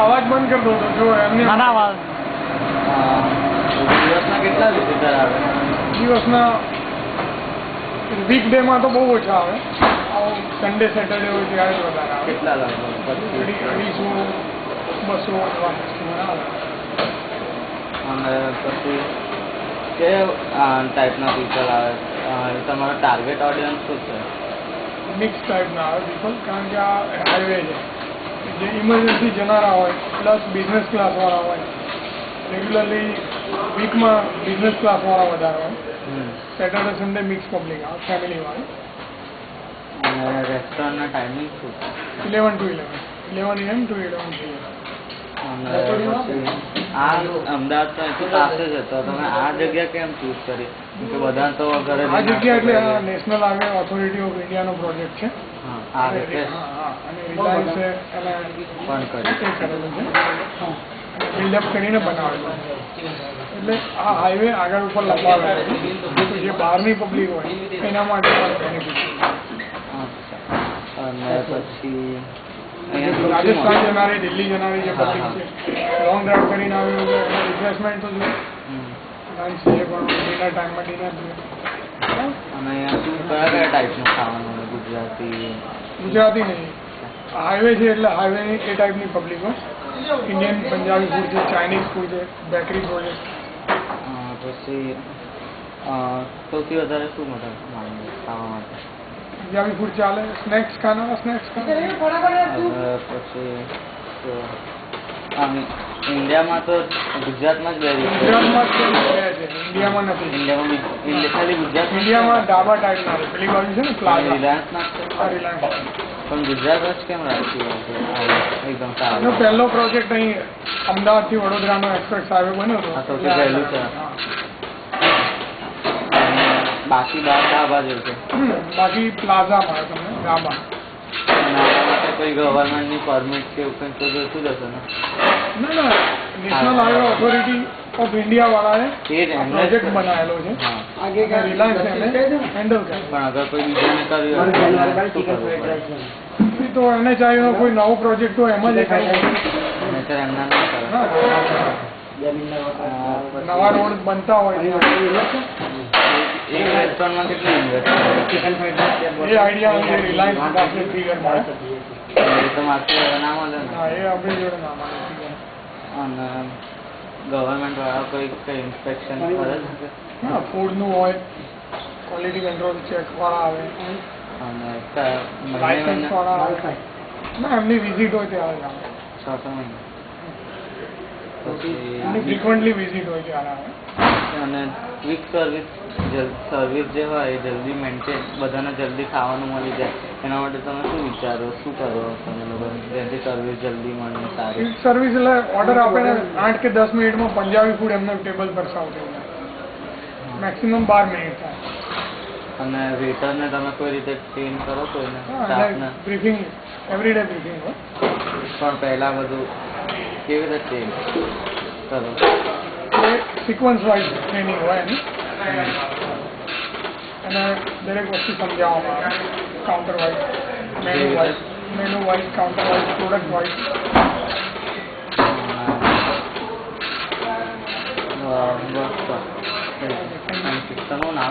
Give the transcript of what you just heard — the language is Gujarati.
અવાજ બંધ કરી દો તો જો એમને નાના અવાજ. દિવસના કેટલા વિઝિટર આવે? દિવસના વીક ડેમાં તો બહુ ઓછા આવે, સન્ડે સેટરડે હોય ત્યારે જ વધારે આવે. કેટલા લગભગ? 250 200 એવા આવે. અને પછી કે ટાઈપના પીપલ આવે? તમારો ટાર્ગેટ ઓડિયન્સ શું છે? મિક્સ ટાઈપના આવે પીપલ, કારણ કે આ હાઈવે છે, જે ઇમરજન્સી જનારા હોય પ્લસ બિઝનેસ ક્લાસવાળા હોય. રેગ્યુલરલી વીકમાં બિઝનેસ ક્લાસવાળા વધારે હોય. સેટરડે સન્ડે મિક્સ પબ્લિક આવે, ફેમિલીવાળા. અને રેસ્ટોરન્ટના ટાઈમિંગ શું છે? 11 to 11 AM to 11 PM. અને પછી આ અમદાવાદ તો પાસે જ હતો, તમે આ જગ્યા કેમ ચૂઝ કરી? કે બધા તો ઘરે આ જગ્યા એટલે આ નેશનલ હાઈવે ઓથોરિટી ઓફ ઇન્ડિયાનો પ્રોજેક્ટ છે. અને રિલાયન્સે એને પણ કરેલું છે, બિલ્ડઅપ કરીને બનાવેલું છે. એટલે આ હાઈવે આગળ ઉપર લંબાવેલો છે, તો જે બહારની પબ્લિક હોય એના માટે બેનિફિટ છે. અને પછી રાજસ્થાન જનારી, દિલ્હી જનારી જે પબ્લિક છે, લોંગ ડ્રાઈવ કરીને આવી હોય એને રિફ્રેશમેન્ટ તો જોઈએ, લંચ છે પણ ડિનર ટાઈમમાં ડિનર જોઈએ. અને અહીંયા શું કયા કયા ટાઈપનું ખાવાનું હોય? ગુજરાતી નહીં, હાઈવે છે એટલે હાઈવેની એ ટાઈપની પબ્લિક હોય. ઇન્ડિયન પંજાબી ફૂડ છે, ચાઇનીઝ ફૂડ છે, બેકરી ફૂડ છે. પછી સૌથી વધારે શું મતલબ ખાવા માટે? પંજાબી ફૂડ ચાલે, સ્નેક્સ ખાના સ્નેક્સ ખાના. પછી ઇન્ડિયામાં તો ગુજરાતમાં જ ગુજરાતમાં છે, ઇન્ડિયામાં નથી. ઇન્ડિયામાં ખાલી ગુજરાત? ઇન્ડિયામાં ડાબા ટાઈપના છે, પેલી બાજુ છે ને પ્લાઝા, રિલાયન્સના રિલાયન્સ. પણ ગુજરાત જ કેમ રાખ્યું એકદમ સારું? પહેલો પ્રોજેક્ટ અહીં અમદાવાદથી વડોદરાનો એક્સપ્રેસ હાઈવે બન્યો હતો. સૌથી પહેલું છે. બાકી બાર બાજુ છે? બાકી પ્લાઝા મળે તમને, ડાબા. આના માટે કોઈ ગવર્મેન્ટની પરમિટ કે એવું કંઈ તો જોઈતું જ હશે ને? ના, national highway authority of India વાળાએ પ્રોજેક્ટ બનાવેલો છે, રિલાયન્સ એને હેન્ડલ કરે. પણ અગર કોઈ બીજાને કર્યું શું કરવું પડે? તો NHAI નો કોઈ નવો પ્રોજેક્ટ હોય એમાં જ નહીંતર એમના ના કરે. નવા રોડ બનતા હોય એક રેસ્ટોરન્ટમાં કેટલું ઇન્વેસ્ટ એ આઈડિયા રિલાયન્સ પાસે ફિગર મળે. એ તો માર્કેટ ના મળે ને? હા, એ આપણી જોડે ના મળે. અને ગવર્મેન્ટ વાળા કોઈ કઈ ઇન્સ્પેક્શન કરે છે? હા, ફૂડનું હોય, ક્વોલિટી કંટ્રોલ ચેક વાળા આવે, અને લાઇસન્સ વાળા આવે. ના, એમની વિઝિટ હોય ત્યારે આવે. 6 મહિને પછી એમની ફ્રિકવન્ટલી વિઝિટ હોય ત્યારે આવે. અને ક્વિક સર્વિસ જે હોય એ જલ્દી મેન્ટેન, બધાને જલ્દી ખાવાનું મળી જાય, એના માટે તમે શું વિચારો, શું કરો તમે લોકો જેથી સર્વિસ જલ્દી મળે સારી? ક્વિક સર્વિસ એટલે ઓર્ડર આપે ને 8 કે 10 મિનિટમાં પંજાબી ફૂડ એમને ટેબલ પર સર્વ થઈ જાય, મેક્સિમમ 12 મિનિટ થાય. અને વેટરને તમે કોઈ રીતે ટ્રેન કરો છો એને? સ્ટાફને બ્રીફિંગ, એવરીડે બ્રીફિંગ હોય. પણ પહેલાં બધું કેવી રીતે ટ્રેન કરો? એ સિક્વન્સ વાઇઝ ટ્રેનિંગ હોય એની, અને દરેક વસ્તુ સમજાવવામાં આવે, counter wise, menu wise, counter wise, product wise. બસ તમારું નામ?